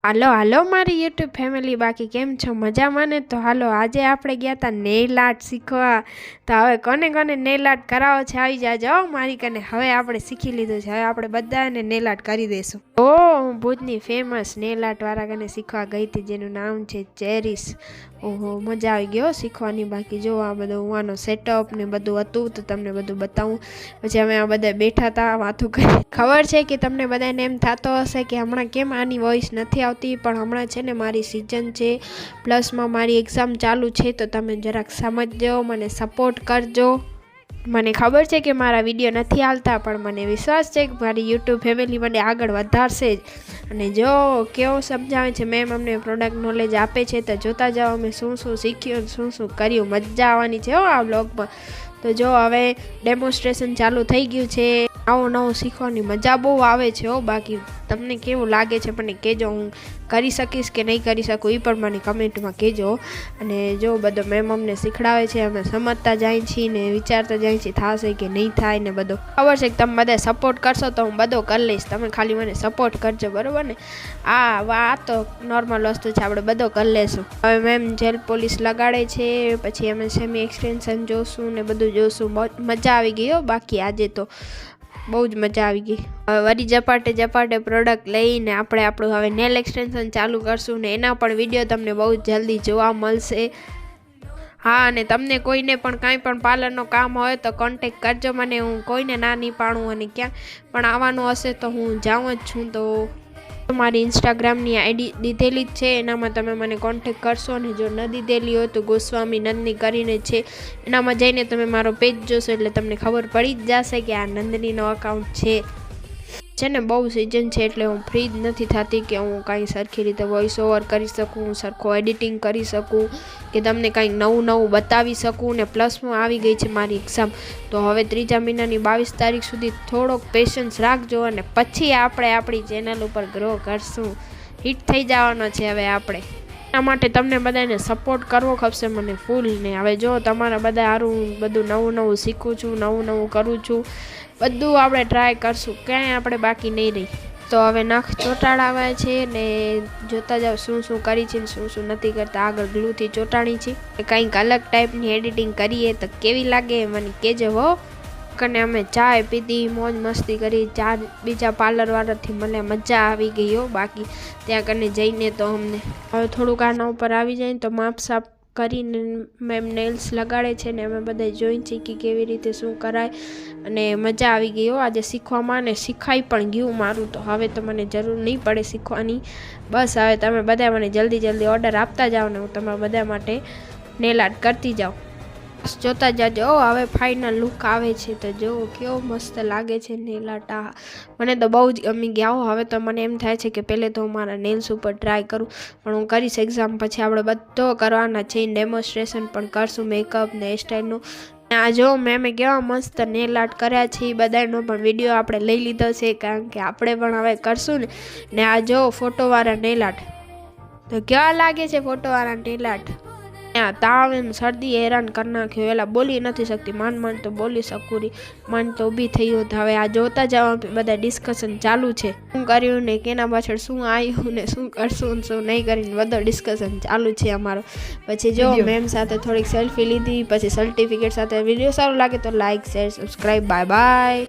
હાલો હાલો મારી YouTube family, બાકી કેમ છો? મજામાં ને? તો હાલો આજે આપણે ગયા હતા નેલ આર્ટ શીખવા. તો હવે કોને કોને નેલ આર્ટ કરાવો છે આવી જાજો મારી કને. હવે આપણે શીખી લીધું છે, હવે આપણે બધાને નેલ આર્ટ કરી દઈશું. હું ભુજની ફેમસ નેલ આર્ટ વાળા કને શીખવા ગઈ હતી, જેનું નામ છે ચેરીસ. ઓહો, મજા આવી ગયો શીખવાની. બાકી જો આ બધું ઉવાનો સેટઅપ ને બધું હતું, તો તમને બધું બતાવું. પછી અમે આ બધા બેઠા હતા વાતું કરી. ખબર છે કે તમને બધાને એમ થતો હશે કે હમણાં કેમ આની વોઇસ નથી આવતી, પણ હમણાં છે ને મારી સિઝન છે, પ્લસમાં મારી એક્ઝામ ચાલુ છે, તો તમે જરાક સમજજો, મને સપોર્ટ કરજો. મને ખબર છે કે મારા વિડીયો નથી આવતા, પણ મને વિશ્વાસ છે કે મારી યુટ્યુબ ફેમિલી મને આગળ વધારશે જ. અને જો કેવો સમજાવે છે મેમ, અમને પ્રોડક્ટ નોલેજ આપે છે, તો જોતા જાઓ અમે શું શું શીખ્યું, શું શું કર્યું. મજા આવવાની છે આ બ્લોગમાં. તો જો હવે ડેમોન્સ્ટ્રેશન ચાલુ થઈ ગયું છે. નવું નવું શીખવાની મજા બહુ આવે છે. બાકી તમને કેવું લાગે છે મને કહેજો, હું કરી શકીશ કે નહીં કરી શકું એ પણ મને કમેન્ટમાં કહેજો. અને જો બધો મેમ અમને શીખડાવે છે, અમે સમજતા જાય છીએ ને વિચારતા જાય છીએ થશે કે નહીં થાય ને બધું. ખબર છે કે તમે બધા સપોર્ટ કરશો તો હું બધો કરી લઈશ, તમે ખાલી મને સપોર્ટ કરજો, બરાબર ને? આ તો નોર્મલ વસ્તુ છે, આપણે બધો કરી લેશું. હવે મેમ જેલ પોલીસ લગાડે છે, પછી અમે સેમી એક્સટેન્શન જોશું ને બધું જોશું. મજા આવી ગઈ બાકી આજે તો બહુ જ મજા આવી ગઈ. હવે વળી ઝપાટે પ્રોડક્ટ લઈને આપણે આપણું હવે નેલ એક્સટેન્શન ચાલુ કરશું ને એના પણ વિડીયો તમને બહુ જલ્દી જોવા મળશે. હા, અને તમને કોઈને પણ કાંઈ પણ પાર્લરનું કામ હોય તો કોન્ટેક્ટ કરજો મને. હું કોઈને ના નહીં પાડું, અને ક્યાં પણ આવવાનું હશે તો હું જાઉં જ છું. તો મારી ઇન્સ્ટાગ્રામની આઈડી દીધેલી જ છે, એનામાં તમે મને કોન્ટેક્ટ કરશો. અને જો ન દીધેલી હોય તો ગોસ્વામી નંદની કરીને છે, એનામાં જઈને તમે મારો પેજ જોશો એટલે તમને ખબર પડી જ જશે કે આ નંદનીનો અકાઉન્ટ છે ને. બહુ સિઝન છે એટલે હું ફ્રી જ નથી થતી કે હું કાંઈ સરખી રીતે વોઇસ ઓવર કરી શકું, સરખો એડિટિંગ કરી શકું, કે તમને કાંઈક નવું બતાવી શકું. ને પ્લસમાં આવી ગઈ છે મારી એક્ઝામ, તો હવે 3જા મહિનાની 22 તારીખ સુધી થોડોક પેશન્સ રાખજો, અને પછી આપણે આપણી ચેનલ ઉપર ગ્રો કરશું. હિટ થઈ જવાનો છે હવે આપણે. એના માટે તમને બધાને સપોર્ટ કરવો ખપશે મને ફૂલ. ને હવે જો તમારા બધા સારું બધું નવું શીખું છું, નવું કરું છું, બધું આપણે ટ્રાય કરશું, ક્યાંય આપણે બાકી નહીં રહી. તો હવે નખ ચોંટાડાવા છે ને જોતા જાઓ શું શું કરી છે ને શું શું નથી કરતા. આગળ ગ્લુથી ચોંટાડી છે, કંઈક અલગ ટાઈપની એડિટિંગ કરીએ તો કેવી લાગે મને કહેજો હો. અને અમે ચાય પીધી, મોજ મસ્તી કરી, બીજા પાર્લરવાળાથી મને મજા આવી ગઈ હો. બાકી ત્યાં કને જઈને તો અમને હવે થોડુંક આના ઉપર આવી જાય તો માપ સાપ કરીને મેમ નેલ્સ લગાડે છે ને અમે બધા જોઈને શીખી કેવી રીતે શું કરાય. અને મજા આવી ગઈ હો આજે શીખવામાં, ને શીખાઈ પણ ગયું મારું. તો હવે તો મને જરૂર નહીં પડે શીખવાની. બસ હવે તમે બધા મને જલ્દી ઓર્ડર આપતા જાઓ ને હું તમારા બધા માટે નેલ આર્ટ કરતી જાઉં. જોતા જાજો. હવે ફાઇનલ લુક આવે છે, તો જો કેવો મસ્ત લાગે છે નેલ આર્ટ. મને તો બહુ જ ગમી ગયા. હવે તો મને એમ થાય છે કે પહેલે તો હું મારા નેલ્સ ઉપર ટ્રાય કરું, પણ હું કરીશ એક્ઝામ પછી. આપણે બધો કરવાના છે, ડેમોન્સ્ટ્રેશન પણ કરશું, મેકઅપ ને હેરસ્ટાઈલનું. આ જો મેં કેવા મસ્ત નેલ આર્ટ કર્યા છે, એ બધાનો પણ વિડીયો આપણે લઈ લીધો છે, કારણ કે આપણે પણ હવે કરશું ને. આ જો ફોટોવાળા નેલ આર્ટ, તો કેવા લાગે છે ફોટોવાળા નેલ આર્ટ? તાવ એમ શરદી હેરાન કરી નાખ્યો. એલા બોલી નથી શકતી, માંડ તો બોલી શકું રહી, માંડ તો ઊભી થઈ હોત. હવે આ જોતા જાઓ બધા ડિસ્કશન ચાલુ છે, શું કર્યું ને કેના પાછળ શું આવ્યું ને શું કરશું શું નહીં કરીને બધો ડિસ્કશન ચાલુ છે અમારો. પછી જો મેમ સાથે થોડીક સેલ્ફી લીધી, પછી સર્ટિફિકેટ સાથે. વિડીયો સારો લાગે તો લાઈક, શેર, સબસ્ક્રાઈબ. બાય.